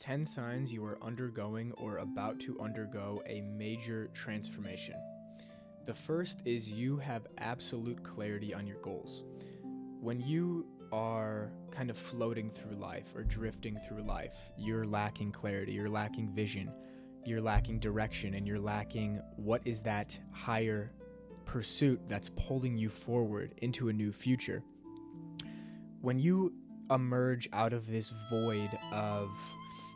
10 signs you are undergoing or about to undergo a major transformation. The first is you have absolute clarity on your goals. When you are kind of floating through life or drifting through life, you're lacking clarity, you're lacking vision, you're lacking direction, and you're lacking what is that higher pursuit that's pulling you forward into a new future. When you emerge out of this void of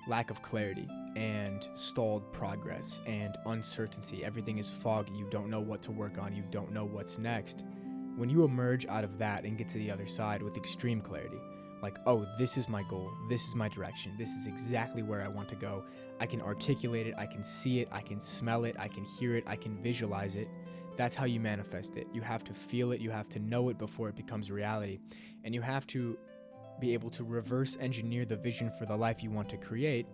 lack of clarity and stalled progress and uncertainty, everything is foggy, you don't know what to work on, you don't know what's next. When you emerge out of that and get to the other side with extreme clarity, like, oh, this is my goal, this is my direction, this is exactly where I want to go, I can articulate it, I can see it, I can smell it, I can hear it, I can visualize it. That's how you manifest it. You have to feel it, you have to know it before it becomes reality, and you have to be able to reverse engineer the vision for the life you want to create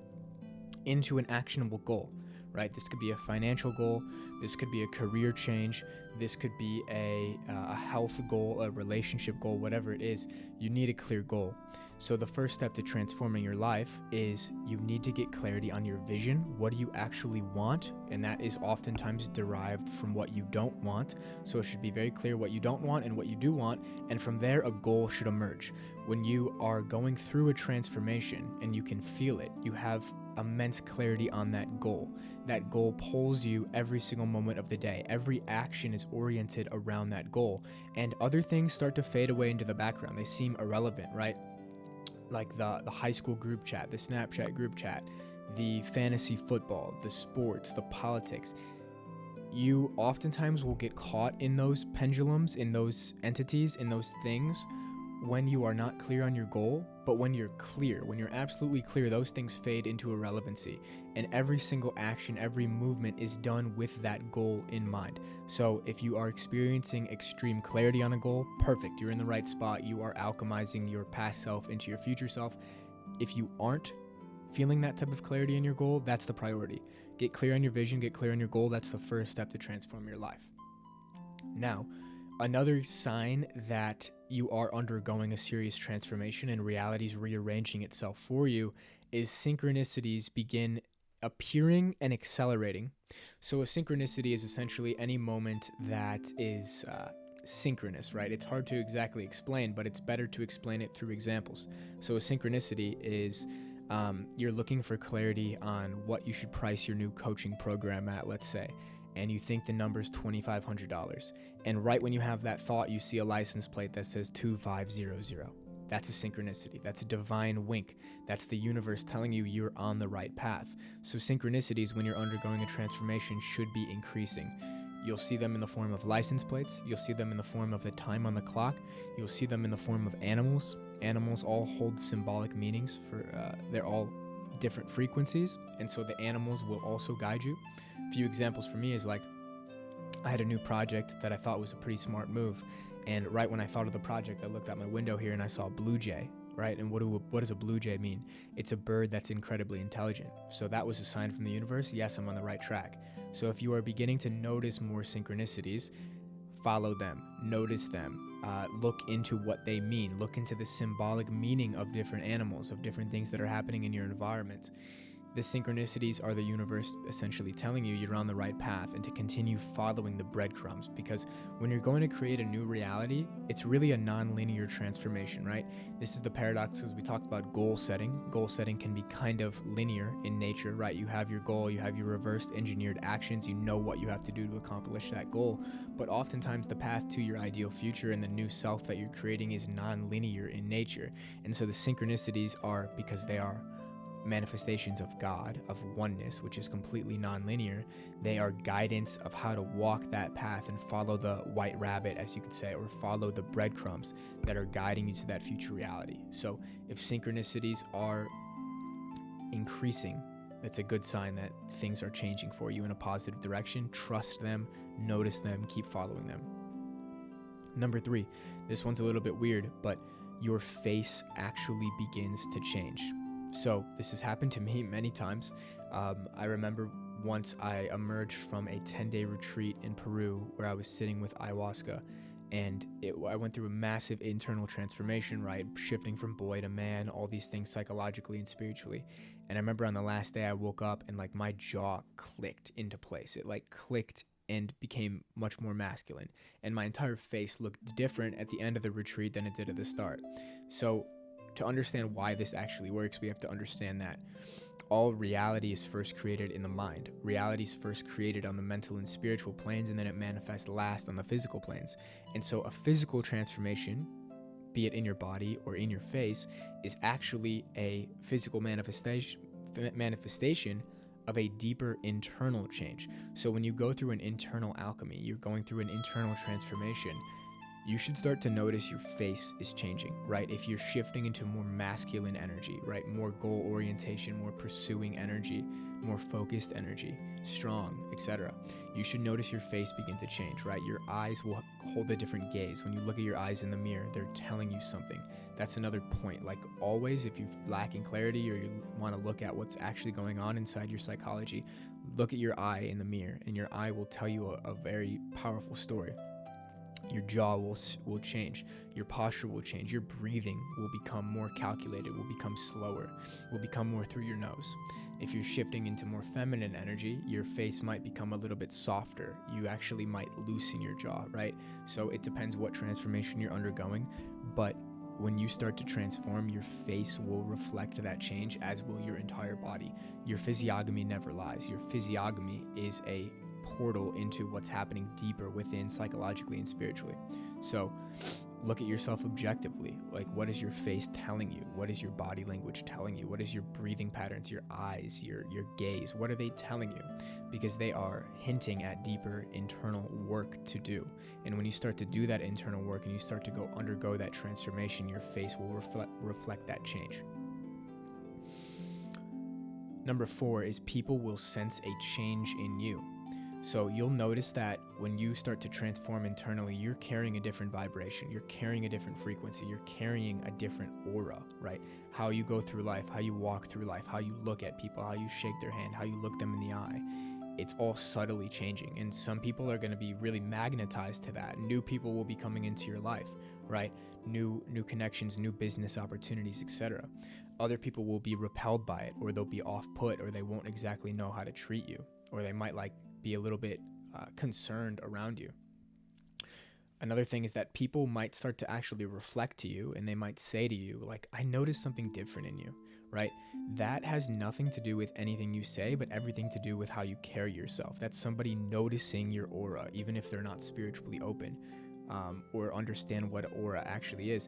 into an actionable goal, right? This could be a financial goal, this could be a career change, this could be a health goal, a relationship goal, whatever it is. You need a clear goal. So the first step to transforming your life is you need to get clarity on your vision. What do you actually want? And that is oftentimes derived from what you don't want. So it should be very clear what you don't want and what you do want. And from there, a goal should emerge. When you are going through a transformation and you can feel it, you have immense clarity on that goal. That goal pulls you every single moment of the day. Every action is oriented around that goal. And other things start to fade away into the background. They seem irrelevant, right? Like the high school group chat, the Snapchat group chat, the fantasy football, the sports, the politics. You oftentimes will get caught in those pendulums, in those entities, in those things when you are not clear on your goal. But when you're clear, when you're absolutely clear, those things fade into irrelevancy. And every single action, every movement is done with that goal in mind. So if you are experiencing extreme clarity on a goal, perfect. You're in the right spot. You are alchemizing your past self into your future self. If you aren't feeling that type of clarity in your goal, that's the priority. Get clear on your vision, get clear on your goal. That's the first step to transform your life. Now, another sign that you are undergoing a serious transformation and reality is rearranging itself for you is synchronicities begin appearing and accelerating. So a synchronicity is essentially any moment that is synchronous, right? It's hard to exactly explain, but it's better to explain it through examples. So a synchronicity is you're looking for clarity on what you should price your new coaching program at, let's say, and you think the number's $2,500. And right when you have that thought, you see a license plate that says 2500. That's a synchronicity. That's a divine wink. That's the universe telling you you're on the right path. So synchronicities when you're undergoing a transformation should be increasing. You'll see them in the form of license plates. You'll see them in the form of the time on the clock. You'll see them in the form of animals. Animals all hold symbolic meanings for, they're all different frequencies. And so the animals will also guide you. A few examples for me is like, I had a new project that I thought was a pretty smart move. And right when I thought of the project, I looked out my window here and I saw a blue jay, right? And what does a blue jay mean? It's a bird that's incredibly intelligent. So that was a sign from the universe. Yes, I'm on the right track. So if you are beginning to notice more synchronicities, follow them, notice them, look into what they mean, look into the symbolic meaning of different animals, of different things that are happening in your environment. The synchronicities are the universe essentially telling you you're on the right path and to continue following the breadcrumbs, because when you're going to create a new reality, it's really a non-linear transformation, right? This is the paradox as we talked about goal setting. Goal setting can be kind of linear in nature, right? You have your goal, you have your reversed engineered actions, you know what you have to do to accomplish that goal, but oftentimes the path to your ideal future and the new self that you're creating is non-linear in nature. And so the synchronicities are, because they are manifestations of God, of oneness, which is completely non-linear, they are guidance of how to walk that path and follow the white rabbit, as you could say, or follow the breadcrumbs that are guiding you to that future reality. So if synchronicities are increasing, that's a good sign that things are changing for you in a positive direction. Trust them, notice them, keep following them. Number 3, this one's a little bit weird, but your face actually begins to change. So this has happened to me many times. I remember once I emerged from a 10-day retreat in Peru where I was sitting with ayahuasca, And I went through a massive internal transformation, right? Shifting from boy to man, all these things psychologically and spiritually. And I remember on the last day I woke up and like my jaw clicked into place. It like clicked and became much more masculine. And my entire face looked different at the end of the retreat than it did at the start. So to understand why this actually works, we have to understand that all reality is first created in the mind. Reality is first created on the mental and spiritual planes, and then it manifests last on the physical planes. And so a physical transformation, be it in your body or in your face, is actually a physical manifestation of a deeper internal change. So when you go through an internal alchemy, you're going through an internal transformation, you should start to notice your face is changing, right? If you're shifting into more masculine energy, right? More goal orientation, more pursuing energy, more focused energy, strong, etc. You should notice your face begin to change, right? Your eyes will hold a different gaze. When you look at your eyes in the mirror, they're telling you something. That's another point. Like always, if you're lacking clarity or you want to look at what's actually going on inside your psychology, look at your eye in the mirror, and your eye will tell you a very powerful story. Your jaw will change, your posture will change, your breathing will become more calculated, will become slower, will become more through your nose. If you're shifting into more feminine energy, your face might become a little bit softer. You actually might loosen your jaw, right? So it depends what transformation you're undergoing, but when you start to transform, your face will reflect that change, as will your entire body. Your physiognomy never lies. Your physiognomy is a portal into what's happening deeper within psychologically and spiritually. So look at yourself objectively. Like, what is your face telling you? What is your body language telling you? What is your breathing patterns, your eyes, your gaze? What are they telling you? Because they are hinting at deeper internal work to do. And when you start to do that internal work and you start to undergo that transformation, your face will reflect that change. Number 4 is people will sense a change in you. So you'll notice that when you start to transform internally, you're carrying a different vibration, you're carrying a different frequency, you're carrying a different aura, right? How you go through life, how you walk through life, how you look at people, how you shake their hand, how you look them in the eye. It's all subtly changing. And some people are going to be really magnetized to that. New people will be coming into your life, right? New connections, new business opportunities, etc. Other people will be repelled by it, or they'll be off-put, or they won't exactly know how to treat you, or they might be a little bit concerned around you. Another thing is that people might start to actually reflect to you, and they might say to you, like, I noticed something different in you, right? That has nothing to do with anything you say, but everything to do with how you carry yourself. That's somebody noticing your aura, even if they're not spiritually open or understand what aura actually is.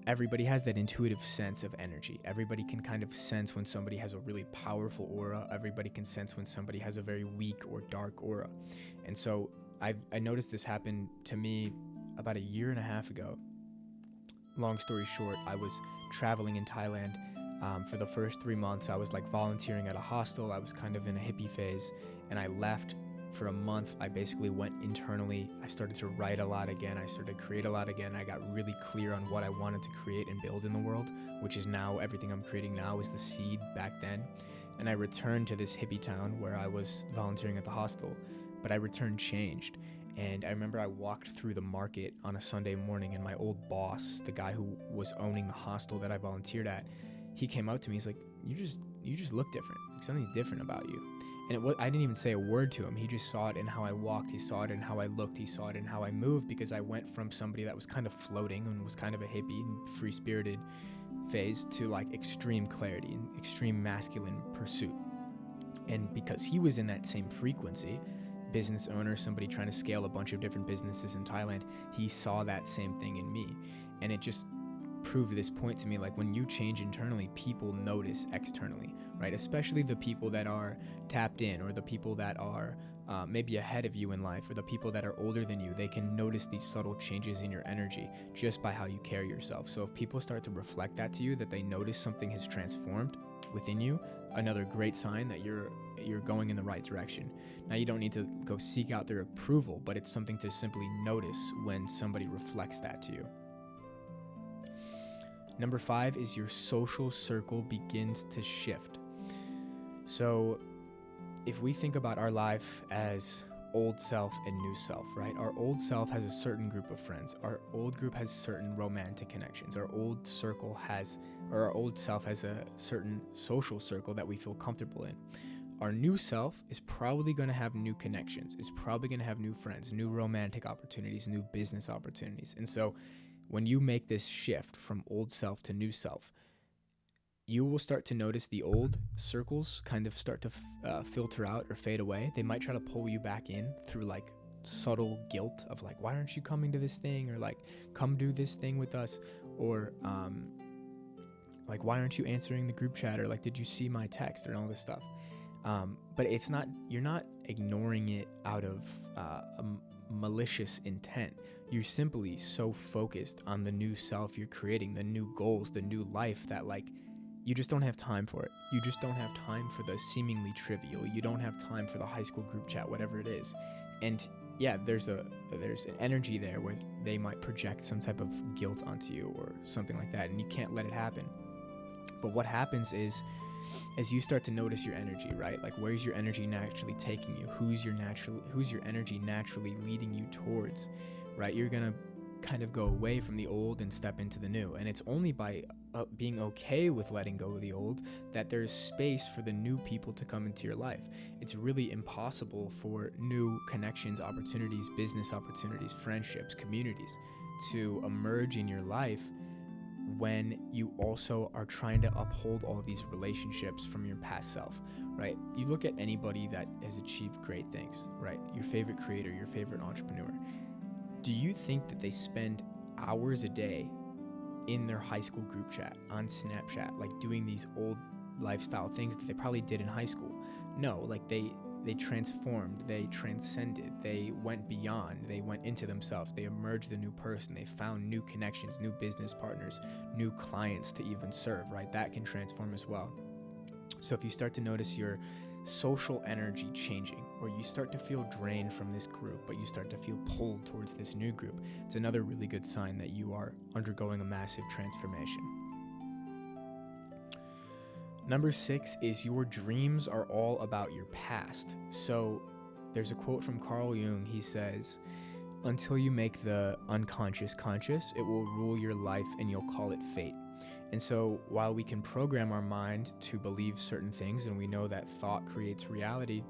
Everybody has that intuitive sense of energy. Everybody can kind of sense when somebody has a really powerful aura. Everybody can sense when somebody has a very weak or dark aura. And so I noticed this happened to me about 1.5 years ago. Long story short, I was traveling in Thailand for the first 3 months. I was like volunteering at a hostel. I was kind of in a hippie phase, and I left. For a month, I basically went internally. I started to write a lot again. I started to create a lot again. I got really clear on what I wanted to create and build in the world, which is now everything I'm creating now is the seed back then. And I returned to this hippie town where I was volunteering at the hostel, but I returned changed. And I remember I walked through the market on a Sunday morning, and my old boss, the guy who was owning the hostel that I volunteered at, he came out to me. He's like, you just look different. Like, something's different about you. And I didn't even say a word to him. He just saw it in how I walked. He saw it in how I looked. He saw it in how I moved, because I went from somebody that was kind of floating and was kind of a hippie and free-spirited phase to like extreme clarity and extreme masculine pursuit. And because he was in that same frequency, business owner, somebody trying to scale a bunch of different businesses in Thailand, he saw that same thing in me. And it just proved this point to me, like, when you change internally, people notice externally, right? Especially the people that are tapped in, or the people that are maybe ahead of you in life, or the people that are older than you. They can notice these subtle changes in your energy just by how you carry yourself. So if people start to reflect that to you, that they notice something has transformed within you, another great sign that you're going in the right direction. Now, you don't need to go seek out their approval, but it's something to simply notice when somebody reflects that to you. Number 5 is your social circle begins to shift. So if we think about our life as old self and new self, right? Our old self has a certain group of friends. Our old group has certain romantic connections. Our old self has a certain social circle that we feel comfortable in. Our new self is probably going to have new connections, is probably going to have new friends, new romantic opportunities, new business opportunities. And so when you make this shift from old self to new self, you will start to notice the old circles kind of start to filter out or fade away. They might try to pull you back in through like subtle guilt of like, why aren't you coming to this thing? Or like, come do this thing with us. Or like, why aren't you answering the group chat? Or like, did you see my text? Or all this stuff. But you're not ignoring it out of a malicious intent. You're simply so focused on the new self you're creating, the new goals, the new life, that like, you just don't have time for it. You just don't have time for the seemingly trivial. You don't have time for the high school group chat, whatever it is. And yeah, there's an energy there where they might project some type of guilt onto you or something like that, and you can't let it happen. But what happens is, as you start to notice your energy, right? Like, where's your energy naturally taking you? Who's your energy naturally leading you towards, right? You're going to kind of go away from the old and step into the new. And it's only by being okay with letting go of the old that there's space for the new people to come into your life. It's really impossible for new connections, opportunities, business opportunities, friendships, communities to emerge in your life when you also are trying to uphold all these relationships from your past self, right? You look at anybody that has achieved great things, right? Your favorite creator, your favorite entrepreneur. Do you think that they spend hours a day in their high school group chat, on Snapchat, like doing these old lifestyle things that they probably did in high school? No, like they transformed, they transcended, they went beyond, they went into themselves, they emerged a new person, they found new connections, new business partners, new clients to even serve, right? That can transform as well. So if you start to notice your social energy changing, or you start to feel drained from this group, but you start to feel pulled towards this new group, it's another really good sign that you are undergoing a massive transformation. Number 6 is your dreams are all about your past. So there's a quote from Carl Jung. He says, until you make the unconscious conscious, it will rule your life and you'll call it fate. And so while we can program our mind to believe certain things, and we know that thought creates reality,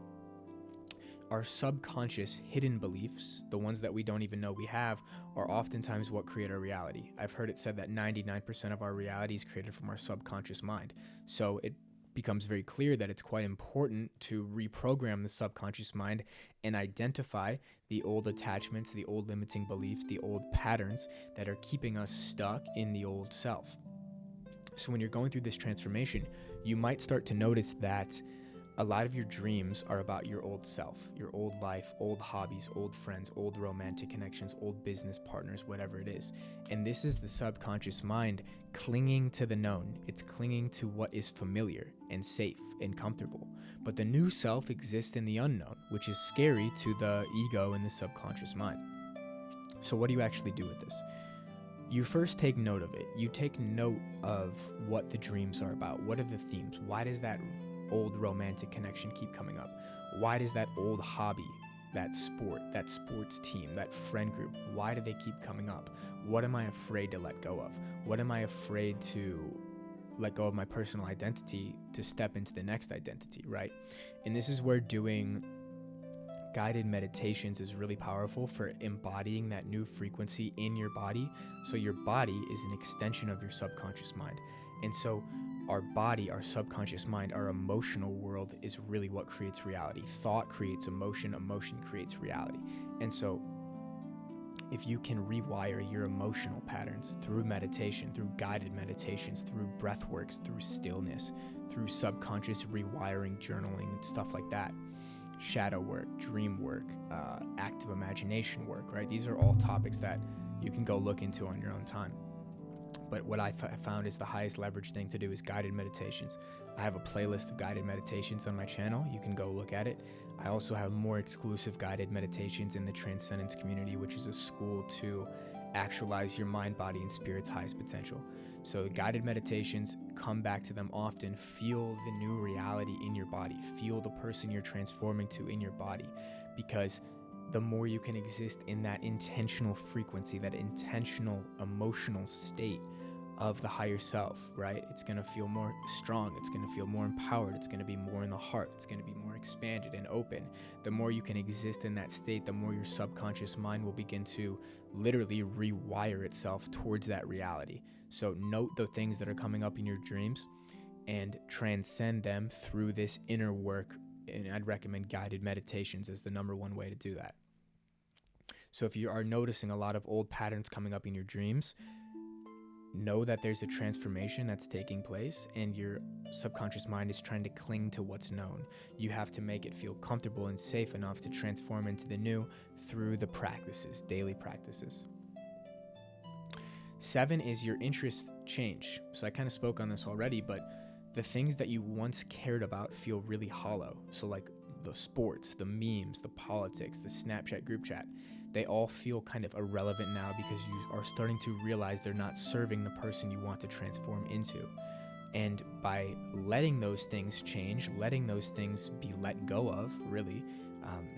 our subconscious hidden beliefs, the ones that we don't even know we have, are oftentimes what create our reality. I've heard it said that 99% of our reality is created from our subconscious mind. So it becomes very clear that it's quite important to reprogram the subconscious mind and identify the old attachments, the old limiting beliefs, the old patterns that are keeping us stuck in the old self. So when you're going through this transformation, you might start to notice that a lot of your dreams are about your old self, your old life, old hobbies, old friends, old romantic connections, old business partners, whatever it is. And this is the subconscious mind clinging to the known. It's clinging to what is familiar and safe and comfortable. But the new self exists in the unknown, which is scary to the ego and the subconscious mind. So what do you actually do with this? You first take note of it. You take note of what the dreams are about. What are the themes? Why does that old romantic connection keep coming up? Why does that old hobby, that sport, that sports team, that friend group, why do they keep coming up? What am I afraid to let go of? What am I afraid to let go of my personal identity to step into the next identity, right? And this is where doing guided meditations is really powerful for embodying that new frequency in your body. So your body is an extension of your subconscious mind. And so our body, our subconscious mind, our emotional world is really what creates reality. Thought creates emotion, emotion creates reality. And so if you can rewire your emotional patterns through meditation, through guided meditations, through breath works, through stillness, through subconscious rewiring, journaling, and stuff like that, shadow work, dream work, active imagination work, right? These are all topics that you can go look into on your own time. But what I found is the highest leverage thing to do is guided meditations. I have a playlist of guided meditations on my channel. You can go look at it. I also have more exclusive guided meditations in the Transcendence community, which is a school to actualize your mind, body, and spirit's highest potential. So guided meditations, come back to them often, feel the new reality in your body. body. Feel the person you're transforming to in your body, because the more you can exist in that intentional frequency, that intentional emotional state of the higher self, right? It's going to feel more strong. It's going to feel more empowered. It's going to be more in the heart. It's going to be more expanded and open. The more you can exist in that state, the more your subconscious mind will begin to literally rewire itself towards that reality. So note the things that are coming up in your dreams and transcend them through this inner work. And I'd recommend guided meditations as the number one way to do that. So if you are noticing a lot of old patterns coming up in your dreams, know that there's a transformation that's taking place, and your subconscious mind is trying to cling to what's known. You have to make it feel comfortable and safe enough to transform into the new through the practices, daily practices. 7 is your interests change. So I kind of spoke on this already, but the things that you once cared about feel really hollow. So like the sports, the memes, the politics, the Snapchat group chat, they all feel kind of irrelevant now because you are starting to realize they're not serving the person you want to transform into. And by letting those things change, letting those things be let go of, really,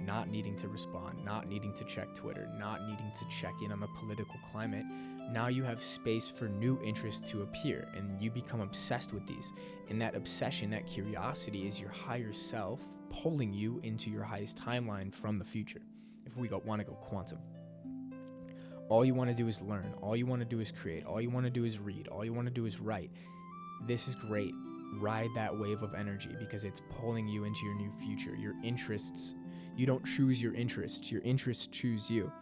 not needing to respond, not needing to check Twitter, not needing to check in on the political climate, now you have space for new interests to appear, and you become obsessed with these. And that obsession, that curiosity, is your higher self pulling you into your highest timeline from the future. If we want to go quantum, all you want to do is learn. All you want to do is create. All you want to do is read. All you want to do is write. This is great. Ride that wave of energy because it's pulling you into your new future. Your interests, you don't choose your interests choose you.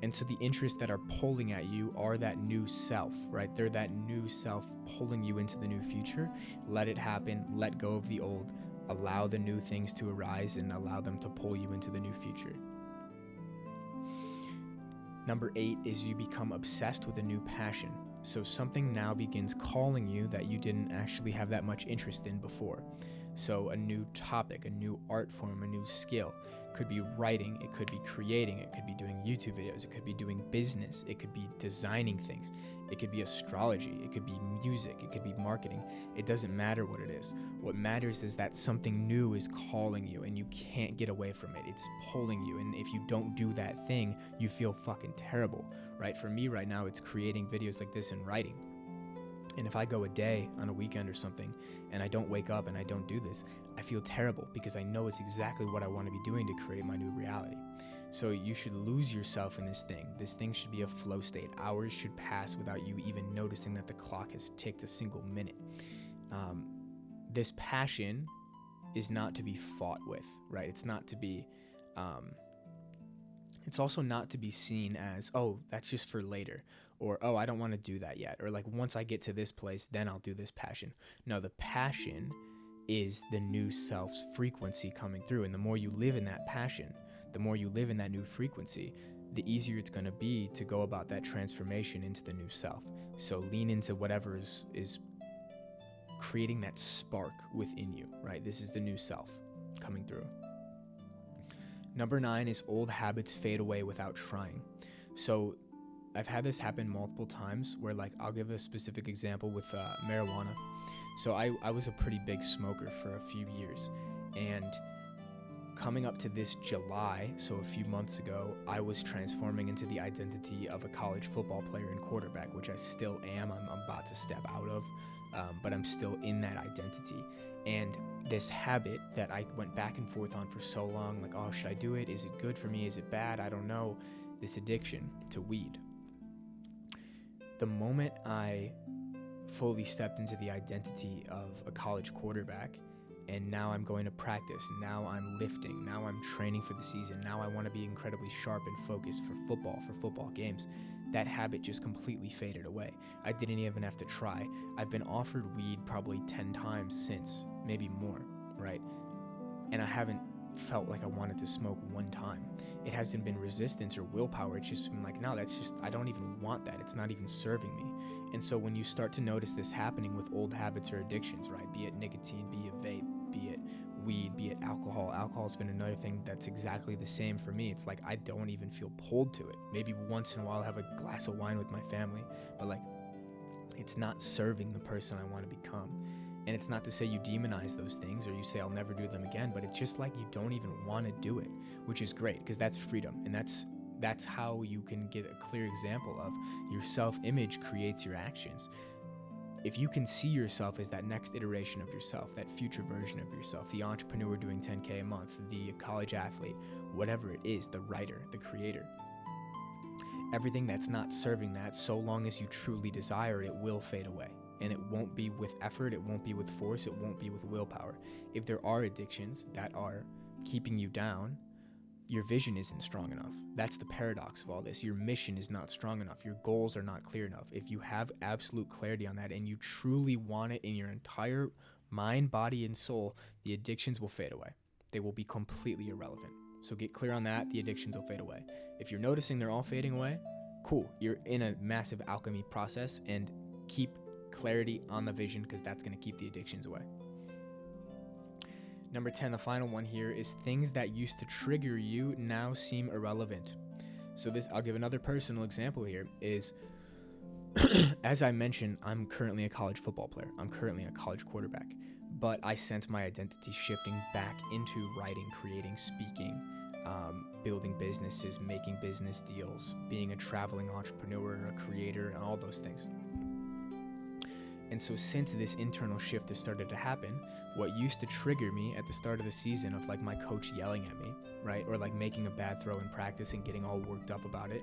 And so the interests that are pulling at you are that new self, right? They're that new self pulling you into the new future. Let it happen. Let go of the old. Allow the new things to arise and allow them to pull you into the new future. Number 8 is you become obsessed with a new passion. So something now begins calling you that you didn't actually have that much interest in before. So a new topic, a new art form, a new skill. Could be writing, it could be creating, it could be doing YouTube videos, it could be doing business, it could be designing things, it could be astrology, it could be music, it could be marketing. It doesn't matter what it is. What matters is that something new is calling you and you can't get away from it. It's pulling you, and if you don't do that thing, you feel fucking terrible, right? For me right now, it's creating videos like this and writing. And if I go a day on a weekend or something and I don't wake up and I don't do this, I feel terrible because I know it's exactly what I want to be doing to create my new reality. So you should lose yourself in this thing. This thing should be a flow state. Hours should pass without you even noticing that the clock has ticked a single minute. This passion is not to be fought with, right? It's not to be, it's also not to be seen as, oh, that's just for later. Or, oh, I don't want to do that yet. Or like, once I get to this place, then I'll do this passion. No, the passion is the new self's frequency coming through. And the more you live in that passion, the more you live in that new frequency, the easier it's going to be to go about that transformation into the new self. So lean into whatever is creating that spark within you, right? This is the new self coming through. Number 9 is old habits fade away without trying. So I've had this happen multiple times where, like, I'll give a specific example with marijuana. So I was a pretty big smoker for a few years, and coming up to this July, so a few months ago, I was transforming into the identity of a college football player and quarterback, which I still am. I'm about to step out of, but I'm still in that identity. And this habit that I went back and forth on for so long, like, oh, should I do it? Is it good for me? Is it bad? I don't know. This addiction to weed. The moment I fully stepped into the identity of a college quarterback, and now I'm going to practice, now I'm lifting, now I'm training for the season, now I want to be incredibly sharp and focused for football games, that habit just completely faded away. I didn't even have to try. I've been offered weed probably 10 times since, maybe more, right? And I haven't felt like I wanted to smoke one time. It hasn't been resistance or willpower. It's just been like, no, that's just, I don't even want that. It's not even serving me. And so when you start to notice this happening with old habits or addictions, right? Be it nicotine, be it vape, be it weed, be it alcohol. Alcohol's been another thing that's exactly the same for me. It's like, I don't even feel pulled to it. Maybe once in a while I'll have a glass of wine with my family, but like, it's not serving the person I want to become. And it's not to say you demonize those things or you say, I'll never do them again, but it's just like you don't even want to do it, which is great because that's freedom. And that's how you can get a clear example of your self-image creates your actions. If you can see yourself as that next iteration of yourself, that future version of yourself, the entrepreneur doing 10K a month, the college athlete, whatever it is, the writer, the creator, everything that's not serving that, so long as you truly desire it, will fade away. And it won't be with effort, it won't be with force, it won't be with willpower. If there are addictions that are keeping you down, your vision isn't strong enough. That's the paradox of all this. Your mission is not strong enough. Your goals are not clear enough. If you have absolute clarity on that and you truly want it in your entire mind, body, and soul, the addictions will fade away. They will be completely irrelevant. So get clear on that, the addictions will fade away. If you're noticing they're all fading away, cool. You're in a massive alchemy process, and keep clarity on the vision because that's going to keep the addictions away. Number 10, the final one here, is things that used to trigger you now seem irrelevant. So this, I'll give another personal example here, is as I mentioned, I'm currently a college football player. I'm currently a college quarterback, but I sense my identity shifting back into writing, creating, speaking, building businesses, making business deals, being a traveling entrepreneur, a creator, and all those things. And so since this internal shift has started to happen, what used to trigger me at the start of the season of like my coach yelling at me, right? Or like making a bad throw in practice and getting all worked up about it.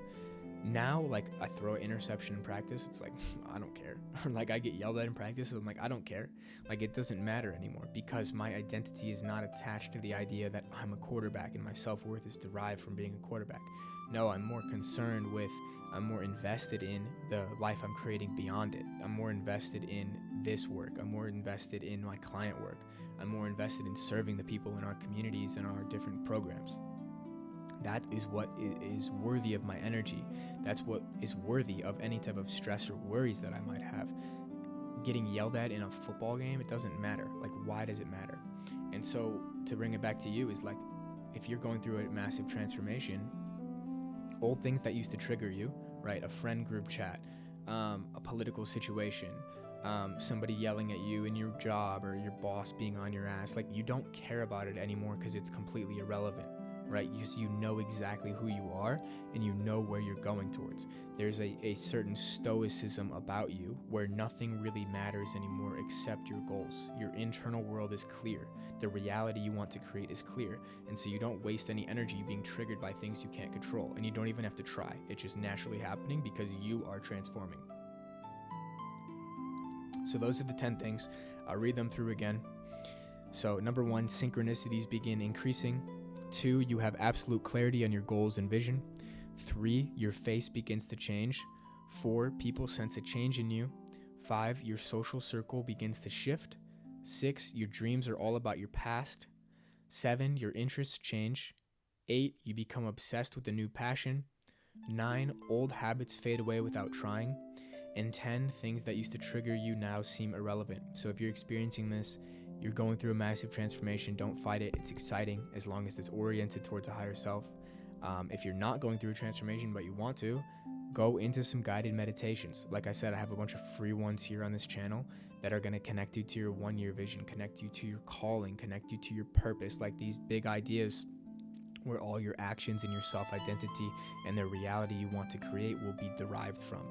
Now, like I throw an interception in practice, it's like, I don't care. Or like I get yelled at in practice, I'm like, I don't care. Like it doesn't matter anymore because my identity is not attached to the idea that I'm a quarterback and my self-worth is derived from being a quarterback. No, I'm more concerned with, I'm more invested in the life I'm creating beyond it. I'm more invested in this work. I'm more invested in my client work. I'm more invested in serving the people in our communities and our different programs. That is what is worthy of my energy. That's what is worthy of any type of stress or worries that I might have. Getting yelled at in a football game, it doesn't matter. Like, why does it matter? And so to bring it back to you is like, if you're going through a massive transformation, old things that used to trigger you, right? A friend group chat, a political situation, somebody yelling at you in your job or your boss being on your ass. Like, you don't care about it anymore because it's completely irrelevant, right? You know exactly who you are and you know where you're going towards. There's a certain stoicism about you where nothing really matters anymore except your goals. Your internal world is clear. The reality you want to create is clear. And so you don't waste any energy being triggered by things you can't control. And you don't even have to try. It's just naturally happening because you are transforming. So those are the 10 things. I'll read them through again. So number 1, synchronicities begin increasing. 2, you have absolute clarity on your goals and vision. 3, your face begins to change. 4, people sense a change in you. 5, your social circle begins to shift. 6, your dreams are all about your past. 7, your interests change. 8, you become obsessed with a new passion. 9, old habits fade away without trying. And 10, things that used to trigger you now seem irrelevant. So if you're experiencing this, you're going through a massive transformation, don't fight it. It's exciting as long as it's oriented towards a higher self. If you're not going through a transformation but you want to, go into some guided meditations. Like I said, I have a bunch of free ones here on this channel that are going to connect you to your 1-year vision, connect you to your calling, connect you to your purpose, like these big ideas where all your actions and your self-identity and the reality you want to create will be derived from.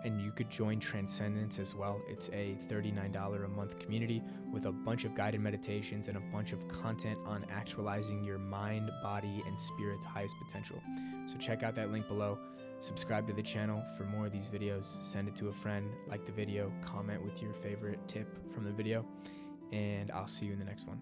And you could join Transcendence as well. It's a $39 a month community with a bunch of guided meditations and a bunch of content on actualizing your mind, body, and spirit's highest potential. So check out that link below. Subscribe to the channel for more of these videos. Send it to a friend, like the video, comment with your favorite tip from the video, and I'll see you in the next one.